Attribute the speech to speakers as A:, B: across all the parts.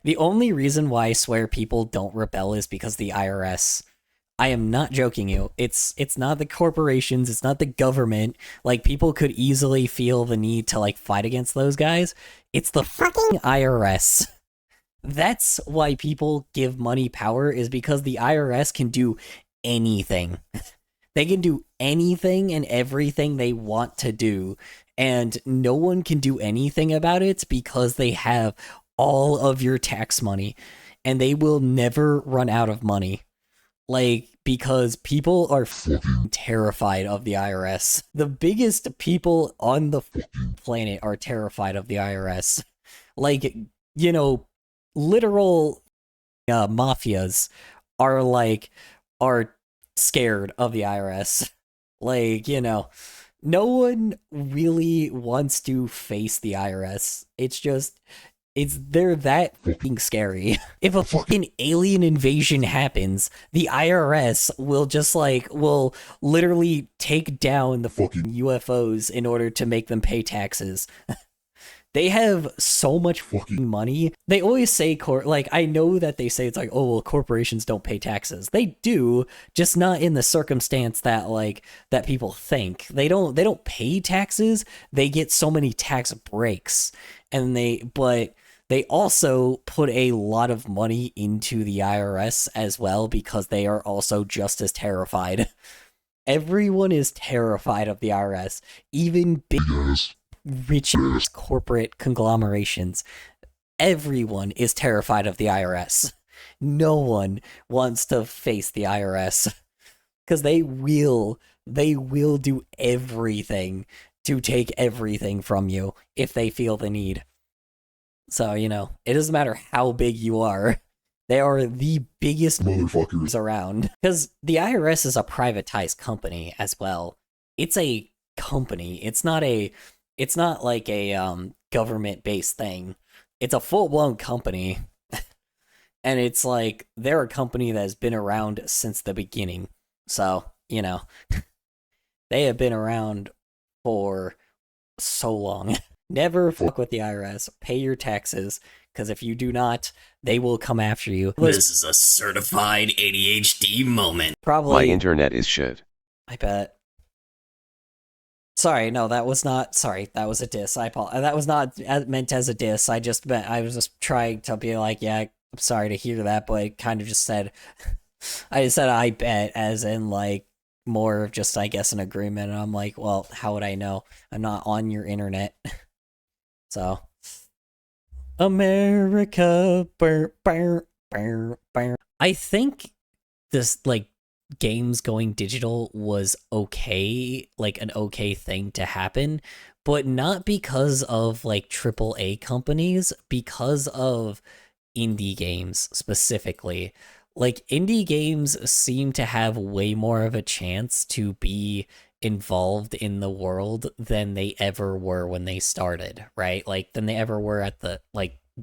A: The only reason why I swear people don't rebel is because the IRS. I am not joking you. It's not the corporations, it's not the government. Like people could easily feel the need to like fight against those guys. It's the fucking IRS. That's why people give money power is because the IRS can do anything. They can do anything and everything they want to do, and no one can do anything about it because they have all of your tax money, and they will never run out of money. Like, because people are terrified of the IRS. The biggest people on the planet are terrified of the IRS. Like, you know, literal mafias are are scared of the IRS. Like, you know, no one really wants to face the IRS. They're that fucking scary. If a fucking alien invasion happens, the IRS will will literally take down the fucking UFOs in order to make them pay taxes. They have so much fucking money. They always say I know that they say it's like, oh well, corporations don't pay taxes. They do, just not in the circumstance that people think. They don't pay taxes. They get so many tax breaks, but they also put a lot of money into the IRS as well because they are also just as terrified. Everyone is terrified of the IRS, even big rich corporate conglomerations. Everyone is terrified of the IRS. No one wants to face the IRS because they will do everything to take everything from you if they feel the need. So, you know, it doesn't matter how big you are. They are the biggest motherfuckers around. Because the IRS is a privatized company as well. It's a company. It's not like a government-based thing. It's a full-blown company. And it's like, they're a company that has been around since the beginning. So, you know, they have been around for so long. Never fuck with the IRS. Pay your taxes, because if you do not, they will come after you.
B: This is a certified ADHD moment.
A: Probably.
C: My internet is shit.
A: I bet. Sorry, no, that was not. Sorry, that was a diss. That was not meant as a diss. I was just trying to be like, yeah, I'm sorry to hear that, but I kind of just said, I just said I bet, as in like more of just, I guess, an agreement. And I'm like, well, how would I know? I'm not on your internet. So, America, I think this, games going digital was okay, an okay thing to happen, but not because of, AAA companies, because of indie games, specifically. Indie games seem to have way more of a chance to be involved in the world than they ever were when they started, right? Than they ever were at the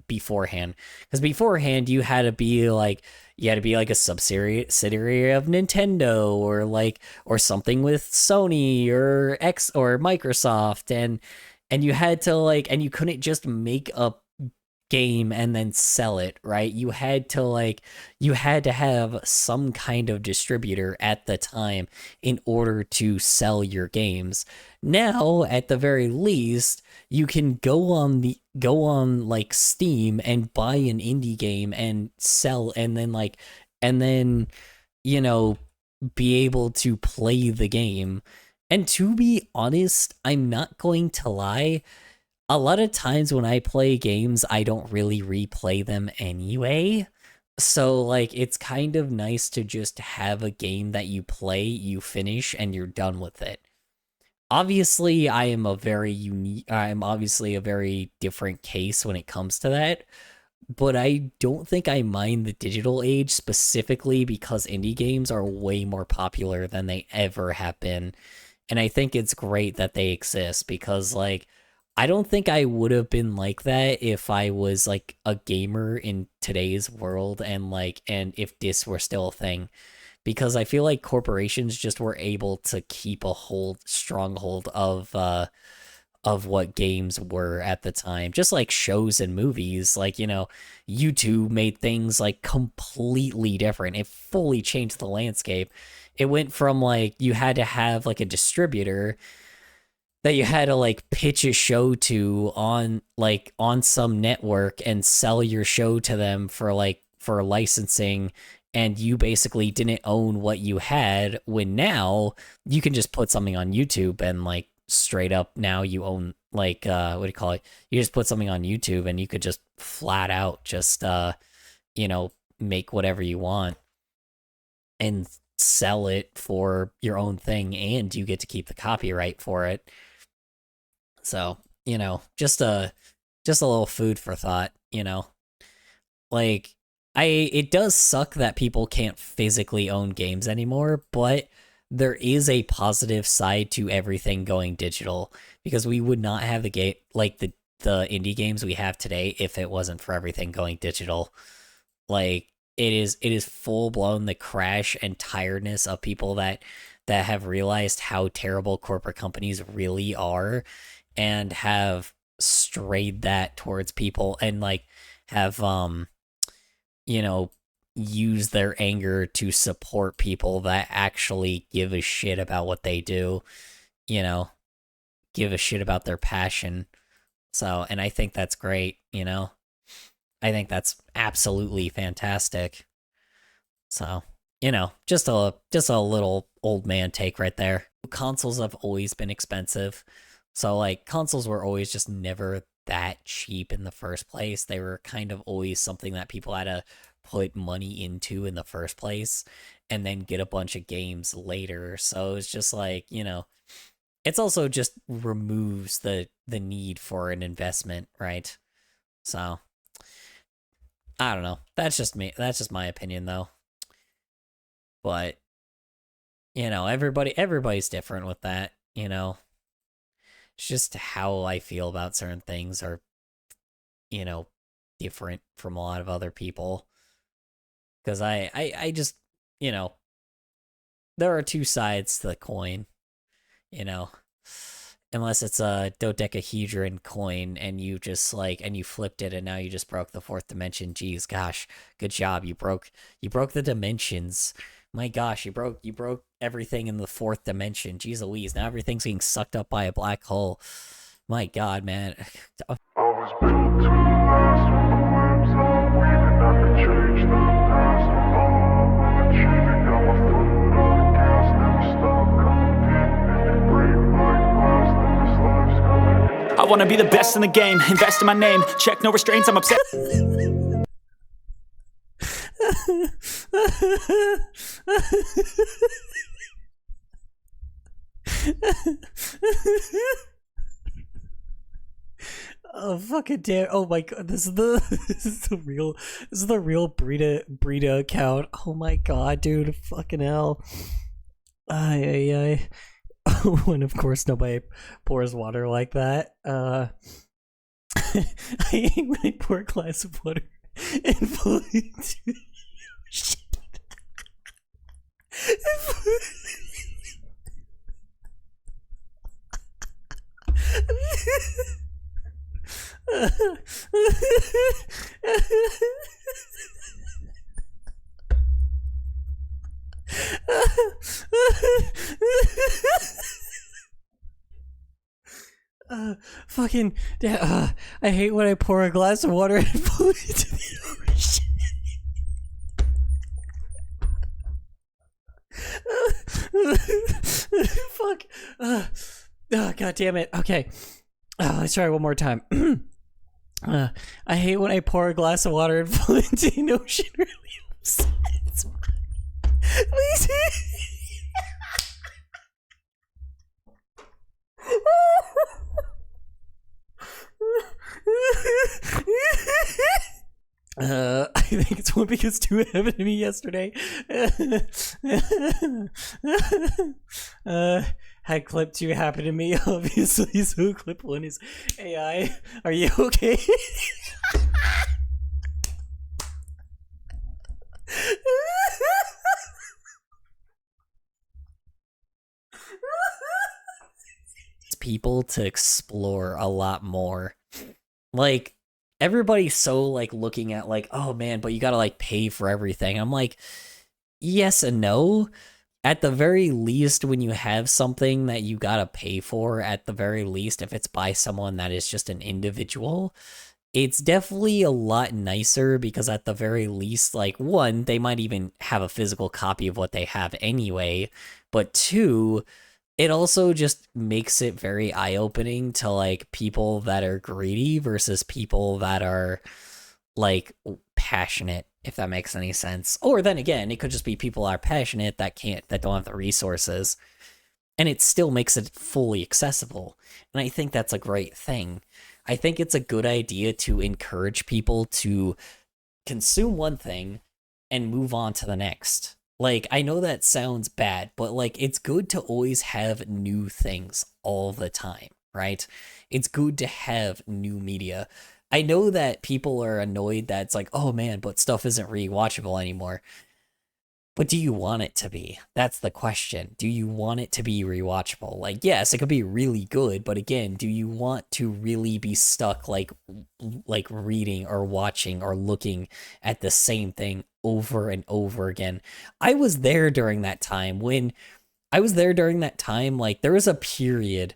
A: beforehand. Because beforehand you had to be a subsidiary of Nintendo, or something with Sony or or Microsoft, and you had to and you couldn't just make a game and then sell it, right? You had to have some kind of distributor at the time in order to sell your games. Now, at the very least, you can go on Steam and buy an indie game and sell, and then you know, be able to play the game. And to be honest, I'm not going to lie, a lot of times when I play games, I don't really replay them anyway. So, it's kind of nice to just have a game that you play, you finish, and you're done with it. Obviously, I'm obviously a very different case when it comes to that, but I don't think I mind the digital age, specifically because indie games are way more popular than they ever have been. And I think it's great that they exist, because, I don't think I would have been like that if I was a gamer in today's world, and if this were still a thing, because I feel like corporations just were able to keep a stronghold of of what games were at the time, just like shows and movies. Like, YouTube made things like completely different. It fully changed the landscape. It went from like you had to have like a distributor that you had to like pitch a show to on some network and sell your show to them for licensing, and you basically didn't own what you had. When now you can just put something on YouTube and like straight up now you own like what do you call it? You just put something on YouTube and you could just flat out just make whatever you want and sell it for your own thing, and you get to keep the copyright for it. So, just a little food for thought, Like it does suck that people can't physically own games anymore, but there is a positive side to everything going digital, because we would not have the game like the indie games we have today if it wasn't for everything going digital. Like it is full blown the crash and tiredness of people that have realized how terrible corporate companies really are, and have strayed that towards people, and like have use their anger to support people that actually give a shit about what they do, give a shit about their passion. So, and I think that's great, I think that's absolutely fantastic. So, just a little old man take right there. Consoles have always been expensive. So like consoles were always just never that cheap in the first place. They were kind of always something that people had to put money into in the first place and then get a bunch of games later. So it's just like, it's also just removes the need for an investment, right? So I don't know. That's just me. That's just my opinion though. But everybody's different with that, It's just how I feel about certain things are, different from a lot of other people. Because I just, there are two sides to the coin, unless it's a dodecahedron coin and you just and you flipped it and now you just broke the fourth dimension. Geez, gosh, good job. You broke the dimensions. My gosh, you broke everything in the fourth dimension. Jeez Louise, now everything's being sucked up by a black hole. My God, man.
C: I was built to last when the webs are weaving. I could change the past with all I'm achieving. Got my foot on the gas, never stop competing. If you break like glass, then this life's gonna end.
D: I wanna be the best in the game, invest in my name, check no restraints, I'm obsessed.
A: Oh fucking damn! Oh my God, this is the real Brita account. Oh my God, dude, fucking hell! Ay. When of course nobody pours water like that. I hate when I pour a glass of water and fall into the ocean. I hate when I pour a glass of water and fall into the ocean. Fuck. God damn it. Okay. Let's try one more time. I hate when I pour a glass of water and fall into an ocean really upset. Please. I think it's one because two happened to me yesterday. Had clip two happen to me, obviously, so clip one is AI. Are you okay? people to explore a lot more. Like, everybody's so, like, looking at, like, oh man, but you gotta, like, pay for everything. I'm like, yes and no. At the very least, when you have something that you gotta pay for, at the very least, if it's by someone that is just an individual, it's definitely a lot nicer because at the very least, like, one, they might even have a physical copy of what they have anyway, but two, it also just makes it very eye-opening to, like, people that are greedy versus people that are, like, passionate, if that makes any sense. Or then again, it could just be people are passionate that don't have the resources, and it still makes it fully accessible. And I think that's a great thing. I think it's a good idea to encourage people to consume one thing and move on to the next. Like, I know that sounds bad, but, like, it's good to always have new things all the time, right? It's good to have new media. I know that people are annoyed that it's like, oh man, but stuff isn't rewatchable anymore. But do you want it to be? That's the question. Do you want it to be rewatchable? Like, yes, it could be really good, but again, do you want to really be stuck like reading or watching or looking at the same thing over and over again? I was there during that time like there was a period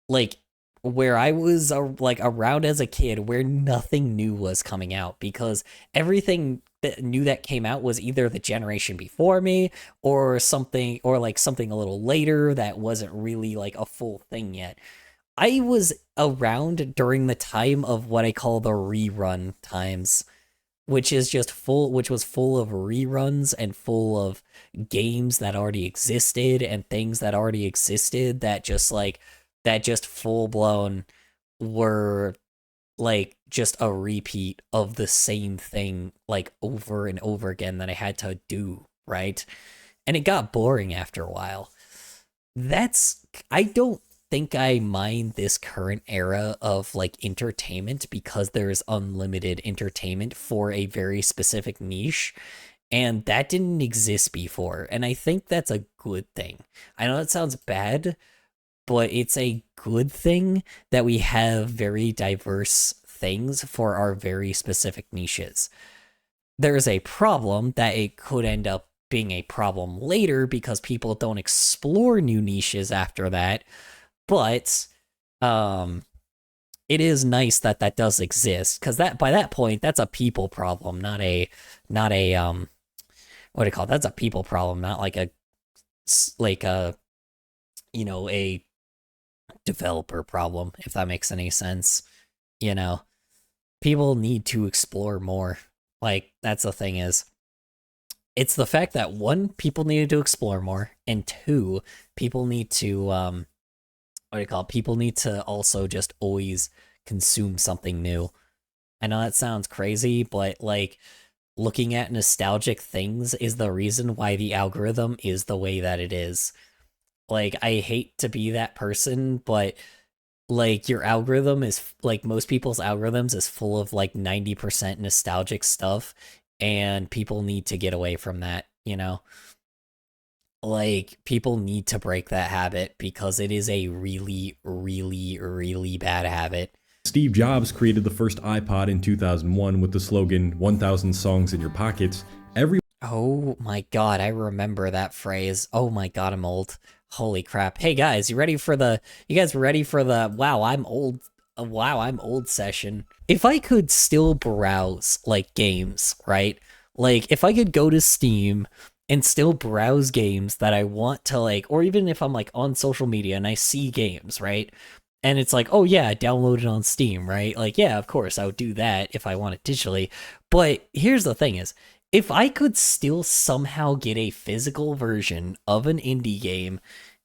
A: like where I was like around as a kid where nothing new was coming out because everything new that came out was either the generation before me or something a little later that wasn't really like a full thing yet. I was around during the time of what I call the rerun times, which was full of reruns and full of games that already existed and things that already existed that just full blown were like just a repeat of the same thing like over and over again that I had to do, right? And it got boring after a while. I don't think I mind this current era of like entertainment because there's unlimited entertainment for a very specific niche. And that didn't exist before. And I think that's a good thing. I know that sounds bad, but it's a good thing that we have very diverse things for our very specific niches. There's a problem that it could end up being a problem later because people don't explore new niches after that, but it is nice that does exist because that by that point that's a people problem, not a what do you call it? That's a people problem, not like a a developer problem, if that makes any sense. People need to explore more. Like, that's the thing is, it's the fact that one, people needed to explore more, and two, people need to people need to also just always consume something new. I know that sounds crazy, but like looking at nostalgic things is the reason why the algorithm is the way that it is. Like, I hate to be that person, but like your algorithm is like most people's algorithms is full of like 90% nostalgic stuff, and people need to get away from that, Like, people need to break that habit because it is a really, really, really bad habit.
E: Steve Jobs created the first iPod in 2001 with the slogan 1,000 songs in your pockets.
A: Oh my god, I remember that phrase. Oh my god, I'm old. Holy crap. Hey guys, you guys ready for the wow, I'm old session? If I could still browse like games, right? Like if I could go to Steam and still browse games that I want to like, or even if I'm like on social media and I see games, right? And it's like, oh yeah, download it on Steam, right? Like, yeah, of course I would do that if I want it digitally. But here's the thing is, if I could still somehow get a physical version of an indie game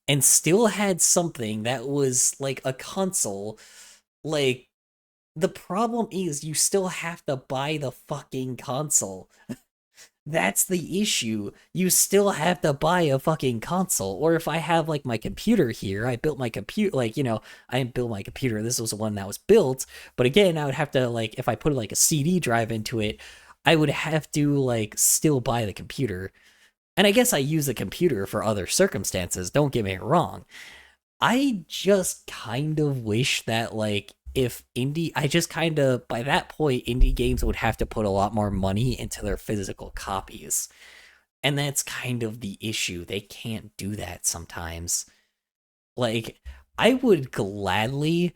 A: and still had something that was like a console, like, the problem is you still have to buy the fucking console. That's the issue. You still have to buy a fucking console. Or if I have like my computer here, I built my computer, like, I didn't build my computer. This was the one that was built. But again, I would have to like, if I put like a CD drive into it, I would have to like still buy the computer. And I guess I use the computer for other circumstances, don't get me wrong. I just kind of wish that, like, if I just kind of, by that point, indie games would have to put a lot more money into their physical copies. And that's kind of the issue. They can't do that sometimes. Like, I would gladly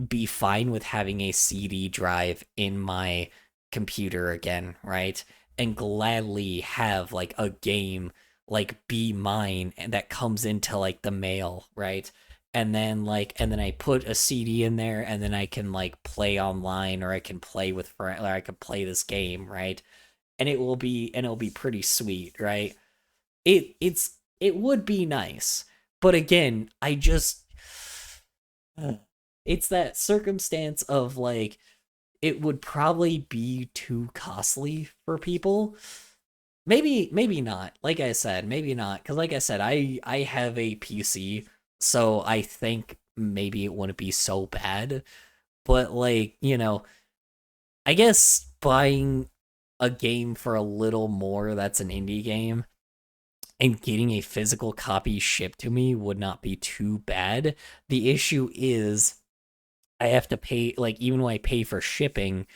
A: be fine with having a CD drive in my computer again, right? And gladly have like a game like be mine and that comes into like the mail, right? And then I put a CD in there and then I can like play online or I can play with friends or I can play this game, right? And it'll be pretty sweet, right? It would be nice. But again, it's that circumstance of like it would probably be too costly for people. Maybe not. Like I said, maybe not, cuz like I said, I have a PC, so I think maybe it wouldn't be so bad. But like, I guess buying a game for a little more that's an indie game and getting a physical copy shipped to me would not be too bad. The issue is I have to pay, like, even when I pay for shipping,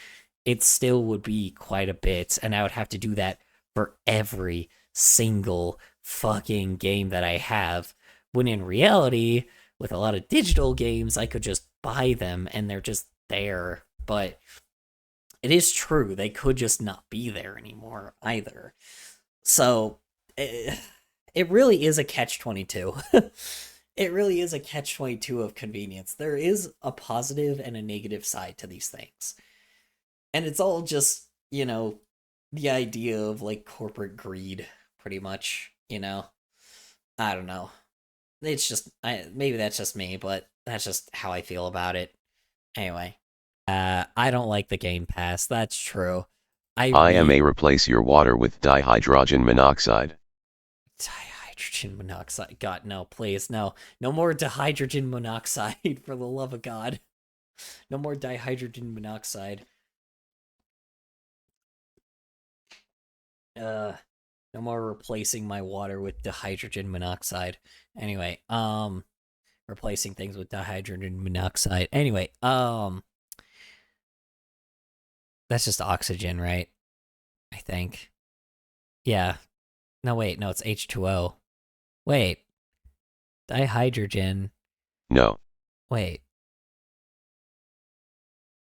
A: it still would be quite a bit, and I would have to do that for every single fucking game that I have. When in reality, with a lot of digital games, I could just buy them and they're just there. But it is true, they could just not be there anymore either. So, it really is a catch-22. It really is a catch-22 of convenience. There is a positive and a negative side to these things. And it's all just, the idea of, like, corporate greed, pretty much, I don't know. It's just, maybe that's just me, but that's just how I feel about it. Anyway, I don't like the Game Pass, that's true.
F: IMA replace your water with dihydrogen monoxide.
A: Dihydrogen monoxide. God, no, please, no. No more dihydrogen monoxide, for the love of God. No more dihydrogen monoxide. No more replacing my water with dihydrogen monoxide. Anyway, replacing things with dihydrogen monoxide. Anyway, that's just oxygen, right? I think. Yeah. No, wait, no, it's H2O. Wait. Dihydrogen.
F: No.
A: Wait.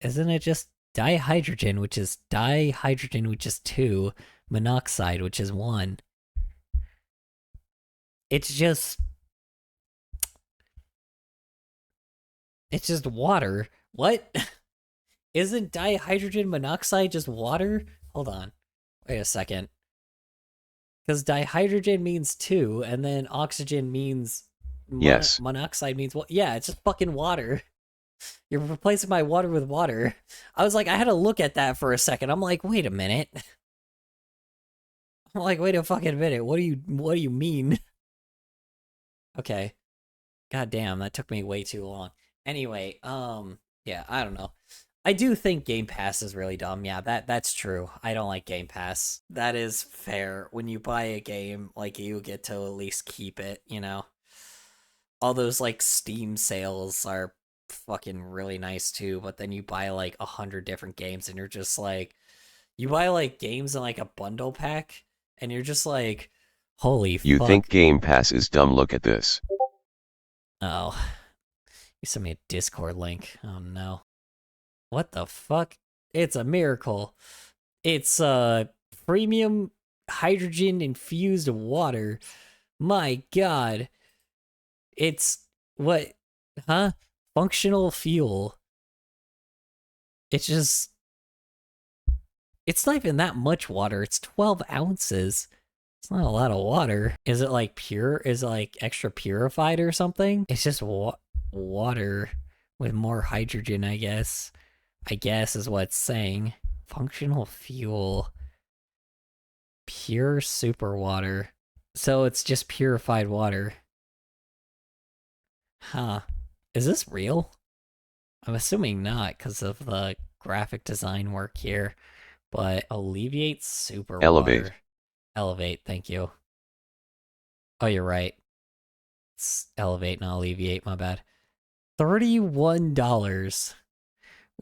A: Isn't it just dihydrogen, which is 2, monoxide, which is 1? It's just water. What? Isn't dihydrogen monoxide just water? Hold on. Wait a second. Because dihydrogen means 2, and then oxygen means...
F: Yes.
A: Monoxide means what? Yeah, it's just fucking water. You're replacing my water with water. I was like, I had to look at that for a second. I'm like, wait a minute. I'm like, wait a fucking minute. What do you mean? Okay. God damn, that took me way too long. Anyway, yeah, I don't know. I do think Game Pass is really dumb. Yeah, that's true. I don't like Game Pass. That is fair. When you buy a game, like, you get to at least keep it, All those, like, Steam sales are fucking really nice too, but then you buy like 100 different games and you're just like, you buy like games in like a bundle pack and you're just like, holy fuck.
F: You think Game Pass is dumb? Look at this.
A: Oh, you sent me a Discord link. Oh no. What the fuck? It's a miracle. It's premium hydrogen infused water. My god. It's what? Huh? Functional fuel. It's not even that much water. It's 12 ounces. It's not a lot of water. Is it like pure? Is it like extra purified or something? It's just water with more hydrogen, I guess. I guess is what it's saying. Functional fuel. Pure super water. So it's just purified water. Huh. Is this real? I'm assuming not because of the graphic design work here. But alleviate super
F: Elevate.
A: water. Elevate, thank you. Oh, you're right. elevate, not alleviate, my bad. $31.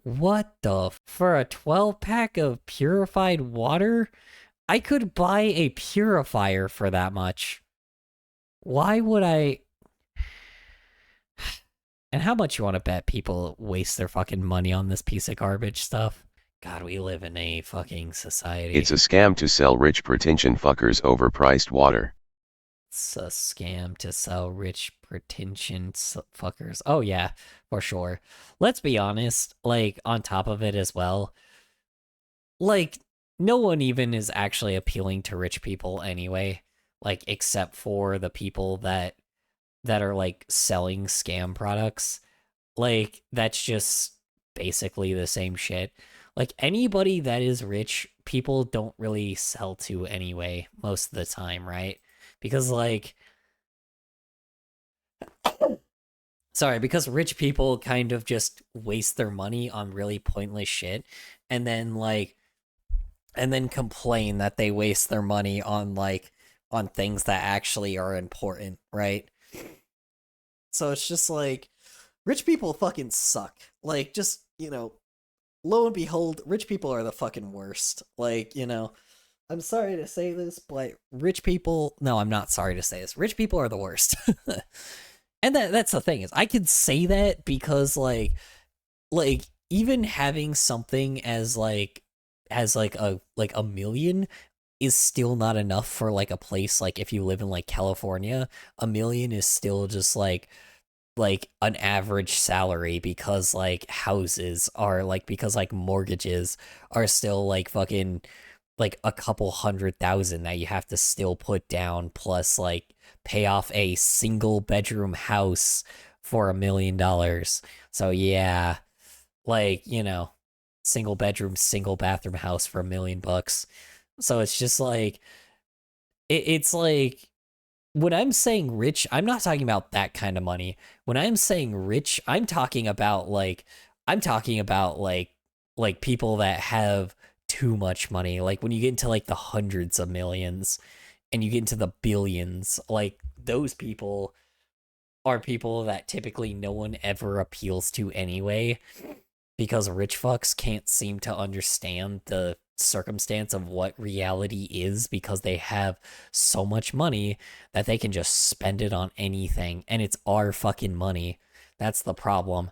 A: What the for a 12-pack of purified water? I could buy a purifier for that much. Why would I? And how much you want to bet people waste their fucking money on this piece of garbage stuff? God, we live in a fucking society.
F: It's a scam to sell rich pretension fuckers overpriced water.
A: It's a scam to sell rich pretension fuckers. Oh yeah, for sure. Let's be honest, like, on top of it as well, like, no one even is actually appealing to rich people anyway, like, except for the people that are, like, selling scam products. Like, that's just basically the same shit. Like, anybody that is rich, people don't really sell to anyway, most of the time, right? Because, like, because rich people kind of just waste their money on really pointless shit, and then, like, and then complain that they waste their money on, like, on things that actually are important, right? So it's just like, rich people fucking suck. Like, just, you know, lo and behold, rich people are the fucking worst. Like, you know, I'm sorry to say this, but rich people... No, I'm not sorry to say this. Rich people are the worst. And that's the thing, is I can say that because, like, even having something as a million is still not enough for, like, a place, like, if you live in, like, California, $1 million is still just, like an average salary, because, like, houses are, like, because, like, mortgages are still, like, fucking, like, a couple $100,000 that you have to still put down, plus, like, pay off a single bedroom house for $1 million. So yeah, like, you know, single bedroom, single bathroom house for $1 million. So it's just like, it's like, when I'm saying rich, I'm not talking about that kind of money. When I'm saying rich, I'm talking about like people that have too much money. Like, when you get into, like, the hundreds of millions and you get into the billions, like, those people are people that typically no one ever appeals to anyway, because rich fucks can't seem to understand the circumstance of what reality is, because they have so much money that they can just spend it on anything, and it's our fucking money. That's the problem.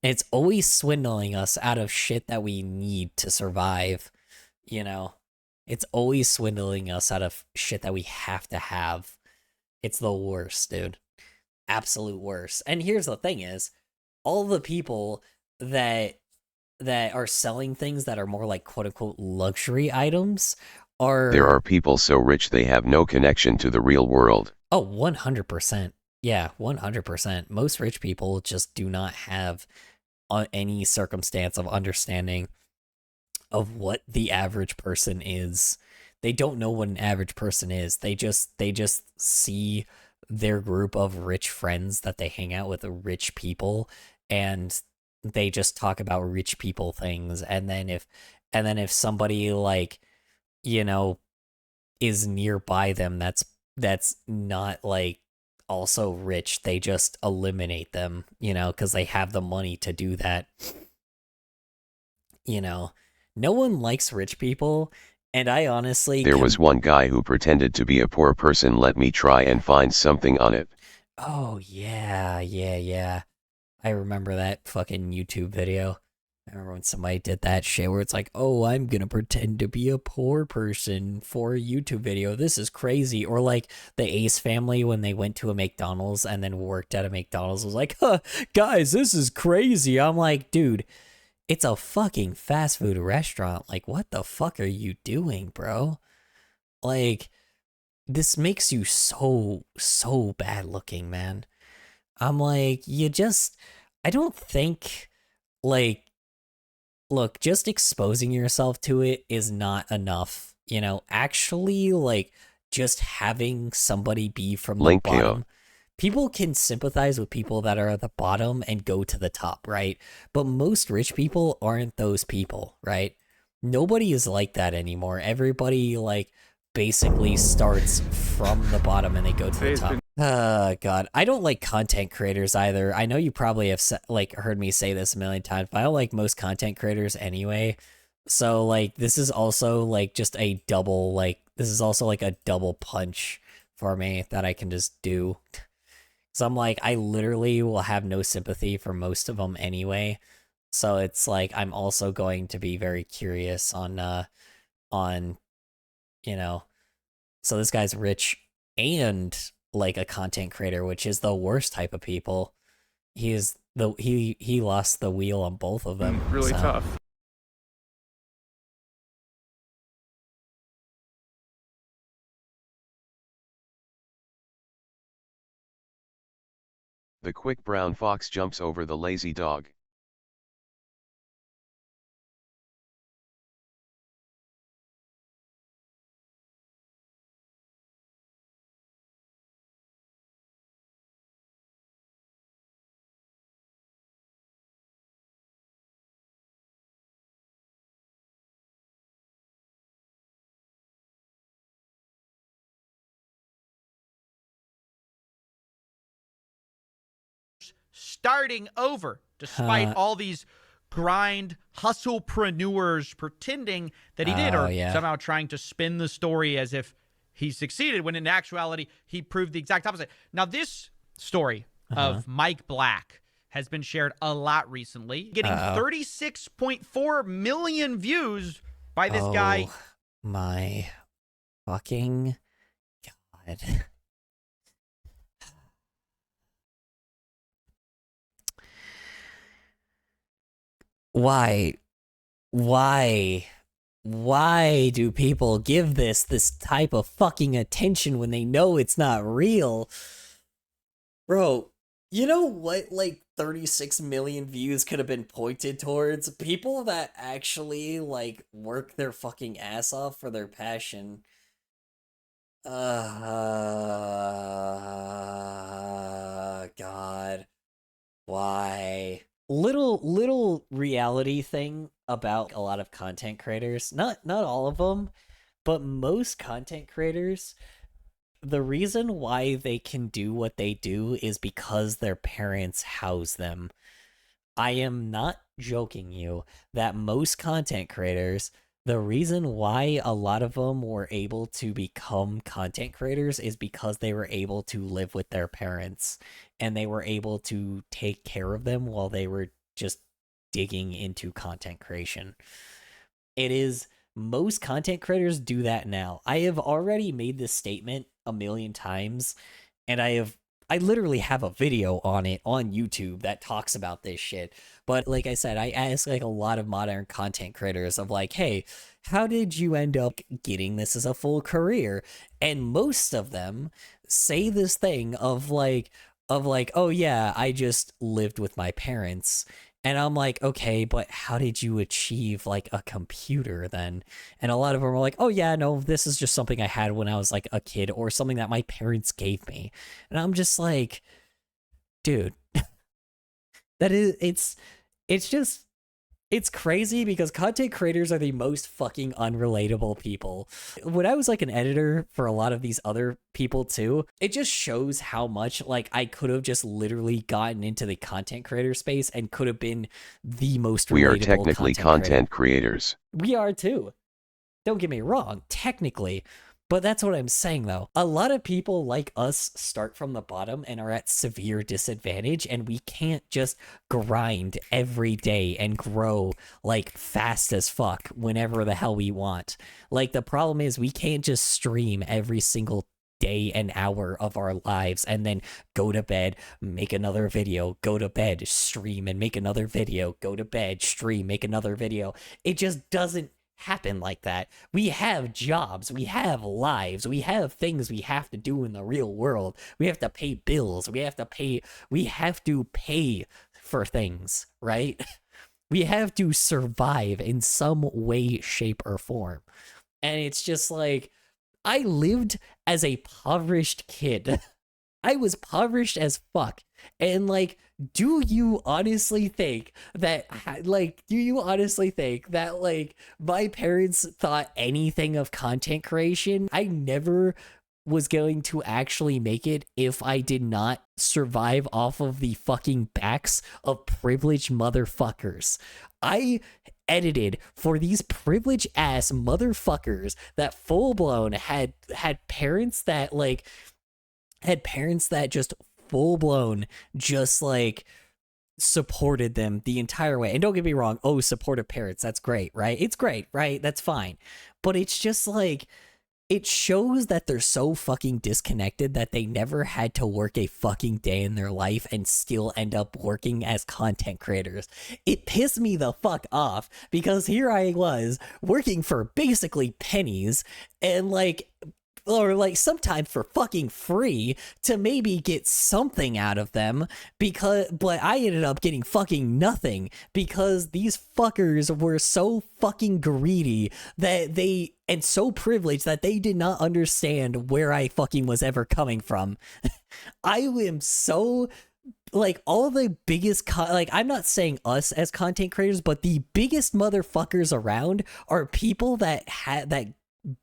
A: It's always swindling us out of shit that we need to survive, you know? It's always swindling us out of shit that we have to have. It's the worst, dude. Absolute worst. And here's the thing is, all the people that are selling things that are more like quote-unquote luxury items are...
F: There are people so rich they have no connection to the real world.
A: Oh, 100%. Yeah, 100%. Most rich people just do not have any circumstance of understanding of what the average person is. They don't know what an average person is. They just see their group of rich friends that they hang out with, rich people, and they just talk about rich people things. And then if somebody, like, you know, is nearby them that's not, like, also rich, they just eliminate them, you know, because they have the money to do that. You know, no one likes rich people, and I honestly...
F: There was one guy who pretended to be a poor person. Let me try and find something on it.
A: Oh, yeah. I remember that fucking YouTube video. I remember when somebody did that shit where it's like, oh, I'm gonna pretend to be a poor person for a YouTube video. This is crazy. Or like the Ace family when they went to a McDonald's and then worked at a McDonald's was like, huh, guys, this is crazy. I'm like, dude, it's a fucking fast food restaurant. Like, what the fuck are you doing, bro? Like, this makes you so bad looking, man. I'm like, I don't think, like, look, just exposing yourself to it is not enough, you know? Actually, like, just having somebody be from the bottom. People can sympathize with people that are at the bottom and go to the top, right? But most rich people aren't those people, right? Nobody is like that anymore. Everybody, like, basically starts from the bottom and they go to the top. God, I don't like content creators either. I know you probably have like heard me say this a million times, but I don't like most content creators anyway. So like this is also like just a double this is also like a double punch for me that I can just do. So I'm like I literally will have no sympathy for most of them anyway. So it's like I'm also going to be very curious on you know, so this guy's rich and like a content creator, which is the worst type of people. He lost the wheel on both of them.
G: Really
A: so.
G: tough.
F: The quick brown fox jumps over the lazy dog.
H: Starting over despite all these grind hustlepreneurs pretending that he did, or somehow trying to spin the story as if he succeeded when in actuality he proved the exact opposite. Now this story of Mike Black has been shared a lot recently, getting 36.4 million views by this guy.
A: My fucking God. Why do people give this type of fucking attention when they know it's not real? Bro, you know what like 36 million views could have been pointed towards? People that actually like work their fucking ass off for their passion. God. Why? Little reality thing about a lot of content creators, not all of them, but most content creators, the reason why they can do what they do is because their parents house them. I am not joking you that most content creators, the reason why a lot of them were able to become content creators is because they were able to live with their parents and they were able to take care of them while they were just digging into content creation. It is most content creators do that now. I have already made this statement a million times, and I literally have a video on it on YouTube that talks about this shit. But like I said, I ask like a lot of modern content creators of like, hey, how did you end up getting this as a full career? And most of them say this thing of like, oh yeah, I just lived with my parents. And I'm like, okay, but how did you achieve like a computer then? And a lot of them are like, oh yeah, no, this is just something I had when I was like a kid or something that my parents gave me. And I'm just like, dude, it's crazy because content creators are the most fucking unrelatable people. When I was like an editor for a lot of these other people too, it just shows how much like I could have just literally gotten into the content creator space and could have been the most relatable.
F: We are technically content creators.
A: We are too. Don't get me wrong, technically. But that's what I'm saying, though. A lot of people like us start from the bottom and are at severe disadvantage, and we can't just grind every day and grow, like, fast as fuck whenever the hell we want. Like, the problem is we can't just stream every single day and hour of our lives and then go to bed, make another video, go to bed, stream, and make another video, go to bed, stream, make another video. It just doesn't happen like that. We have jobs, we have lives, we have things we have to do in the real world. We have to pay bills, we have to pay for things, right? We have to survive in some way, shape, or form. And it's just like, I lived as a impoverished kid. I was impoverished as fuck. And like, do you honestly think that my parents thought anything of content creation? I never was going to actually make it if I did not survive off of the fucking backs of privileged motherfuckers. I edited for these privileged ass motherfuckers that full blown had parents that like just full blown just like supported them the entire way. And don't get me wrong, supportive parents, that's great, right? It's great, right? That's fine. But it's just like, it shows that they're so fucking disconnected that they never had to work a fucking day in their life and still end up working as content creators. It pissed me the fuck off because here I was working for basically pennies and like sometimes for fucking free to maybe get something out of them but I ended up getting fucking nothing because these fuckers were so fucking greedy and so privileged that they did not understand where I fucking was ever coming from. I am so like all the biggest I'm not saying us as content creators, but the biggest motherfuckers around are people that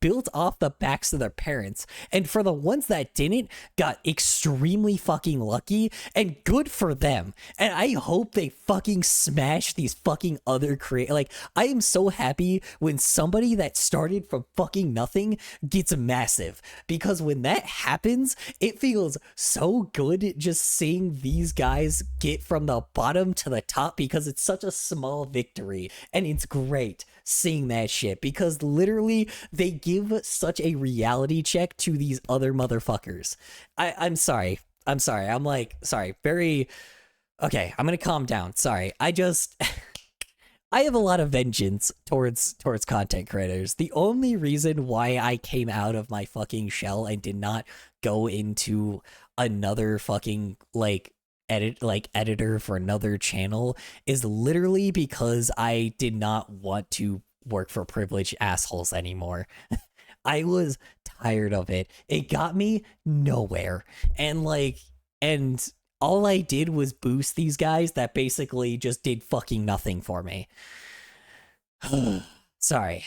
A: built off the backs of their parents, and for the ones that didn't, got extremely fucking lucky, and good for them. And I hope they fucking smash these fucking other like, I am so happy when somebody that started from fucking nothing gets massive, because when that happens, it feels so good just seeing these guys get from the bottom to the top, because it's such a small victory, and it's great seeing that shit, because literally they give such a reality check to these other motherfuckers. I'm sorry. I'm like, sorry. Okay, I'm gonna calm down. Sorry. I have a lot of vengeance towards content creators. The only reason why I came out of my fucking shell and did not go into another fucking editor for another channel is literally because I did not want to work for privileged assholes anymore. I was tired of it. It got me nowhere. And all I did was boost these guys that basically just did fucking nothing for me. Sorry.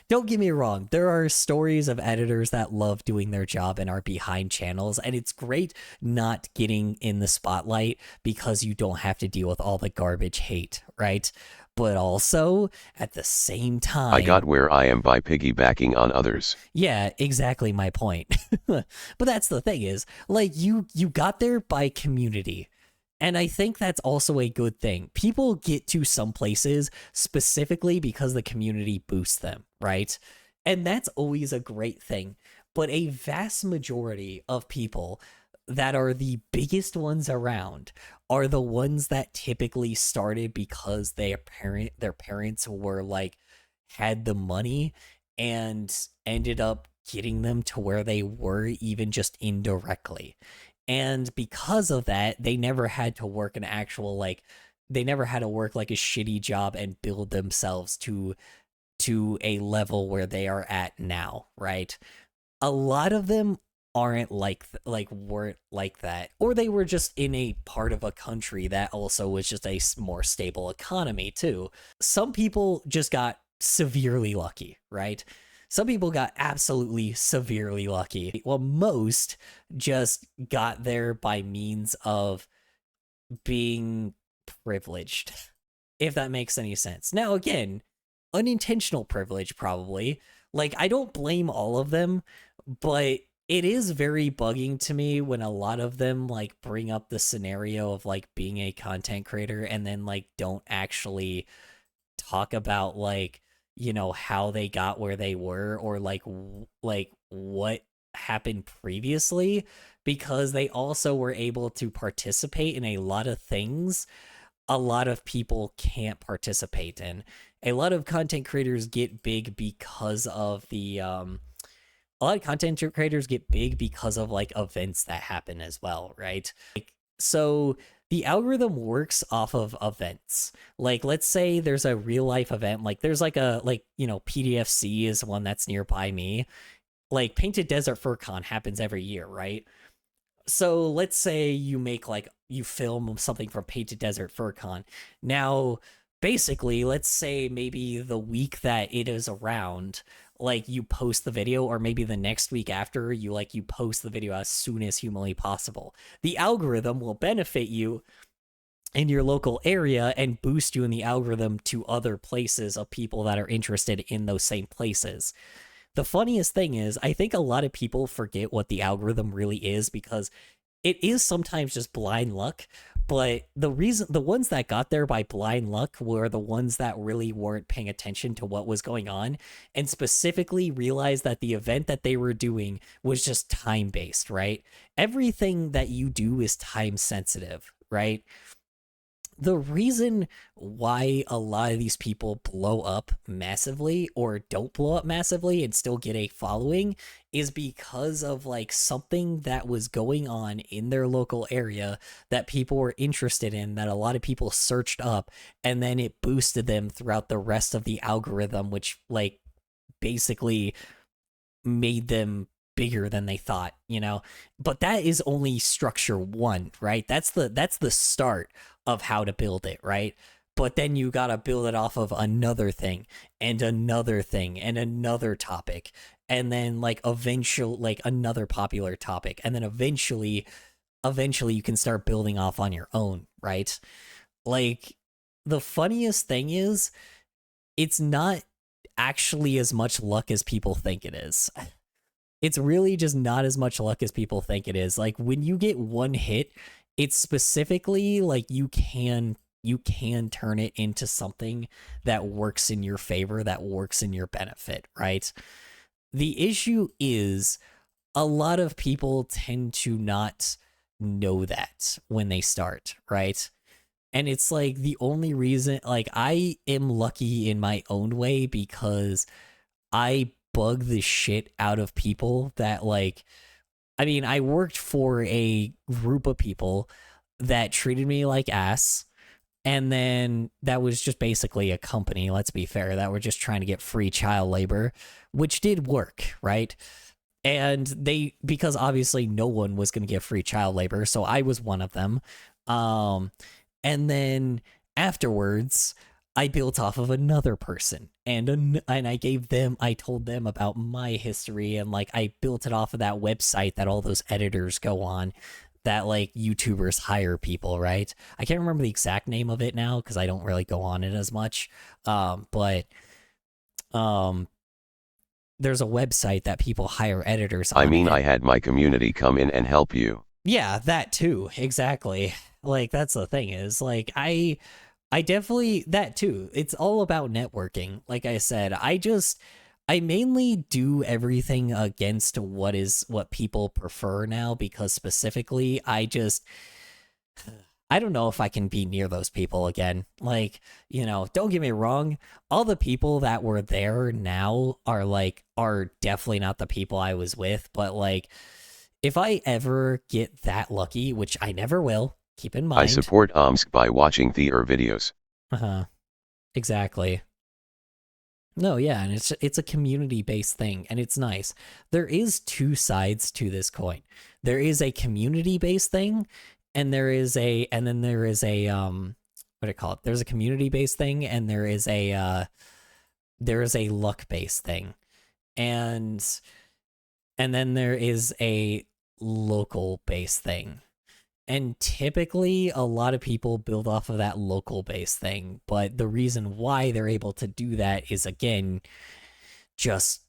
A: Don't get me wrong. There are stories of editors that love doing their job and are behind channels, and it's great not getting in the spotlight because you don't have to deal with all the garbage hate, right? But also, at the same time,
F: I got where I am by piggybacking on others.
A: Yeah, exactly my point. But that's the thing is, like, you got there by community. And I think that's also a good thing. People get to some places specifically because the community boosts them, right? And that's always a great thing. But a vast majority of people that are the biggest ones around are the ones that typically started because their parents were like, had the money and ended up getting them to where they were, even just indirectly. And because of that, they never had to work they never had to work like a shitty job and build themselves to a level where they are at now, right? A lot of them aren't weren't like that, or they were just in a part of a country that also was just a more stable economy too. Some people just got severely lucky, right? Some people got absolutely severely lucky. Well, most just got there by means of being privileged, if that makes any sense. Now, again, unintentional privilege, probably. Like, I don't blame all of them, but it is very bugging to me when a lot of them, like, bring up the scenario of, like, being a content creator and then, like, don't actually talk about, like, you know, how they got where they were, or like what happened previously, because they also were able to participate in a lot of things a lot of people can't participate in. A lot of content creators get big because of a lot of content creators get big because of like events that happen as well, right? So the algorithm works off of events. Like, let's say there's a real life event, like there's PDFC is one that's nearby me. Like, Painted Desert FurCon happens every year, right? So let's say you film something from Painted Desert FurCon. Now, basically, let's say maybe the week that it is around, like you post the video, or maybe the next week after you post the video as soon as humanly possible. The algorithm will benefit you in your local area and boost you in the algorithm to other places of people that are interested in those same places. The funniest thing is, I think a lot of people forget what the algorithm really is, because it is sometimes just blind luck. But the ones that got there by blind luck were the ones that really weren't paying attention to what was going on, and specifically realized that the event that they were doing was just time-based, right? Everything that you do is time sensitive, right? The reason why a lot of these people blow up massively or don't blow up massively and still get a following is because of like something that was going on in their local area that people were interested in, that a lot of people searched up, and then it boosted them throughout the rest of the algorithm, which like basically made them bigger than they thought, you know. But that is only structure one, right? That's the start of how to build it, right? But then you gotta build it off of another thing and another thing and another topic, and then like eventually like another popular topic, and then eventually you can start building off on your own, right? Like, the funniest thing is, it's not actually as much luck as people think it is. It's really just not as much luck as people think it is. Like, when you get one hit, it's specifically like you can turn it into something that works in your favor, that works in your benefit, right? The issue is a lot of people tend to not know that when they start, right? And it's like the only reason, like, I am lucky in my own way because I bug the shit out of people that, like, I mean, I worked for a group of people that treated me like ass, and then that was just basically a company, let's be fair, that were just trying to get free child labor, which did work, right? And because obviously no one was going to get free child labor, so I was one of them. And then afterwards, I built off of another person, and I told them about my history, and like I built it off of that website that all those editors go on, that like YouTubers hire people, right? I can't remember the exact name of it now because I don't really go on it as much. But there's a website that people hire editors on.
F: I mean, I had my community come in and help you.
A: Yeah, that too. Exactly. Like, that's the thing is, like, I definitely, that too. It's all about networking. Like I said, I mainly do everything against what people prefer now, because specifically, I don't know if I can be near those people again. Like, you know, don't get me wrong, all the people that were there now are definitely not the people I was with, but like, if I ever get that lucky, which I never will, keep in mind.
F: I support Omsk by watching theater videos.
A: Exactly. No, yeah, and it's a community-based thing, and it's nice. There is two sides to this coin. There is a community-based thing, and then there is a what do you call it? There's a community-based thing, and there is a luck-based thing. And then there is a local-based thing. And typically, a lot of people build off of that local-based thing. But the reason why they're able to do that is, again, just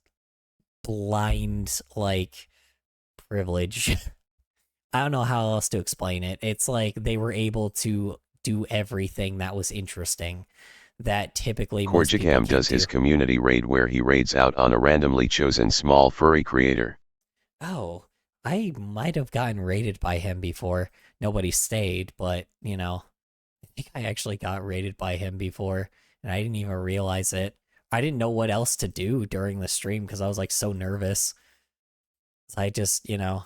A: blind, like, privilege. I don't know how else to explain it. It's like they were able to do everything that was interesting that typically
F: Korjikam does his community raid, where he raids out on a randomly chosen small furry creator.
A: Oh, I might have gotten raided by him before. Nobody stayed, but, you know, I think I actually got raided by him before, and I didn't even realize it. I didn't know what else to do during the stream because I was, like, so nervous. So I just, you know,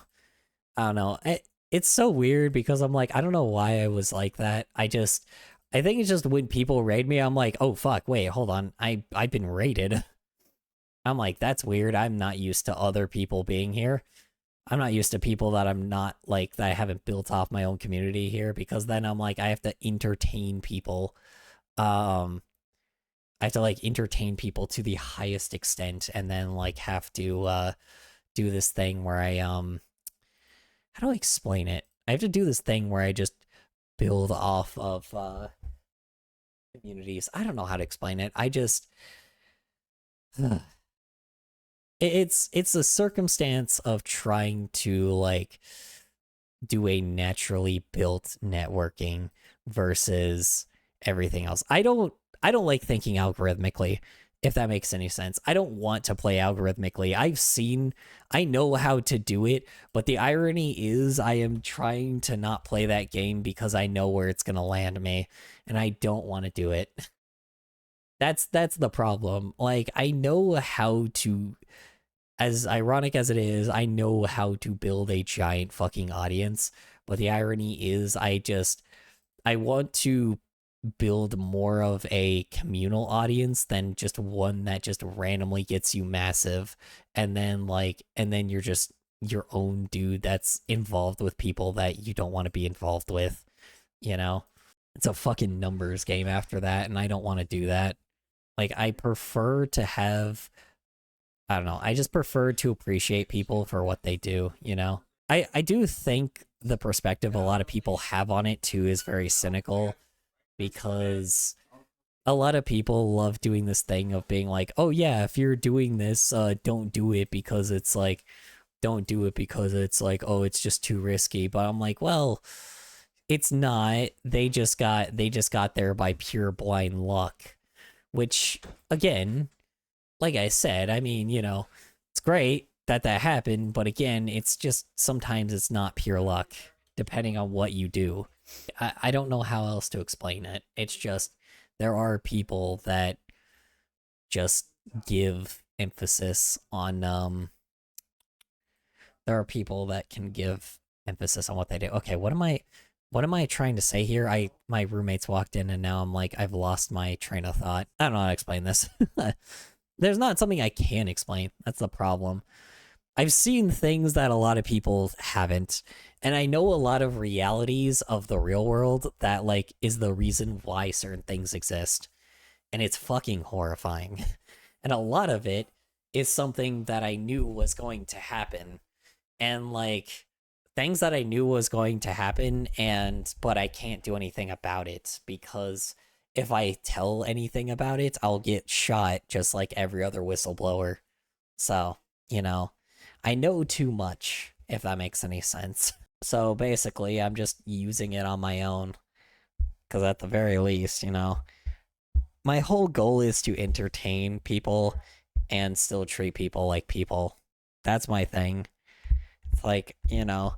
A: I don't know. It's so weird because I'm like, I don't know why I was like that. I think it's just when people raid me, I'm like, oh, fuck, wait, hold on. I've been raided. I'm like, that's weird. I'm not used to other people being here. I'm not used to people that I'm not, like, that I haven't built off my own community here, because then I'm like, I have to entertain people. like entertain people to the highest extent, and then like have to do this thing where I how do I explain it? I have to do this thing where I just build off of communities. I don't know how to explain it. I just it's a circumstance of trying to like do a naturally built networking versus everything else. I don't like thinking algorithmically, if that makes any sense. I don't want to play algorithmically. I know how to do it, but the irony is I am trying to not play that game because I know where it's going to land me, and I don't want to do it. That's the problem. Like, I know how to, as ironic as it is, I know how to build a giant fucking audience, but the irony is I want to build more of a communal audience than just one that just randomly gets you massive, and then you're just your own dude that's involved with people that you don't want to be involved with, you know? It's a fucking numbers game after that, and I don't want to do that. Like, I prefer to have, I don't know, I just prefer to appreciate people for what they do, you know? I do think the perspective a lot of people have on it too is very cynical, because a lot of people love doing this thing of being like, oh yeah, if you're doing this, don't do it because it's like, oh, it's just too risky. But I'm like, well, it's not. They just got there by pure blind luck, which, again, like I said, I mean, you know, it's great that happened, but again, it's just, sometimes it's not pure luck, depending on what you do. I don't know how else to explain it. It's just, there are people that just give emphasis on, there are people that can give emphasis on what they do. Okay, what am I trying to say here? My roommates walked in and now I'm like, I've lost my train of thought. I don't know how to explain this. There's not something I can explain. That's the problem. I've seen things that a lot of people haven't, and I know a lot of realities of the real world that, like, is the reason why certain things exist, and it's fucking horrifying. And a lot of it is something that I knew was going to happen, and, like, things that I knew was going to happen, but I can't do anything about it, because if I tell anything about it, I'll get shot just like every other whistleblower. So, you know, I know too much, if that makes any sense. So basically, I'm just using it on my own, because at the very least, you know, my whole goal is to entertain people and still treat people like people. That's my thing. It's like, you know,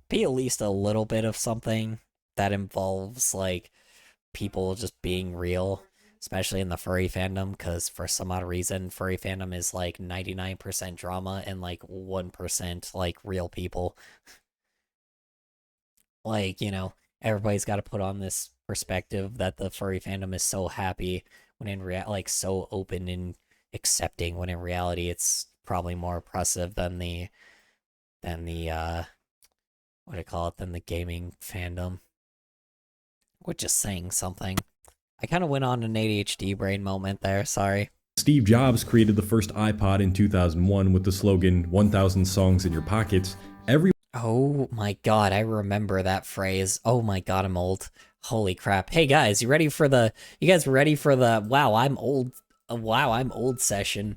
A: be at least a little bit of something that involves, like, people just being real, especially in the furry fandom, because for some odd reason, furry fandom is like 99% drama and like 1% like real people. Like, you know, everybody's got to put on this perspective that the furry fandom is so happy, when in like so open and accepting, when in reality it's probably more oppressive than the what do you call it, than the gaming fandom. Which is saying something. I kind of went on an ADHD brain moment there, sorry.
E: Steve Jobs created the first iPod in 2001 with the slogan, 1,000 songs in your pockets.
A: Oh my god, I remember that phrase. Oh my god, I'm old. Holy crap. Hey guys, you guys ready for the wow, I'm old session?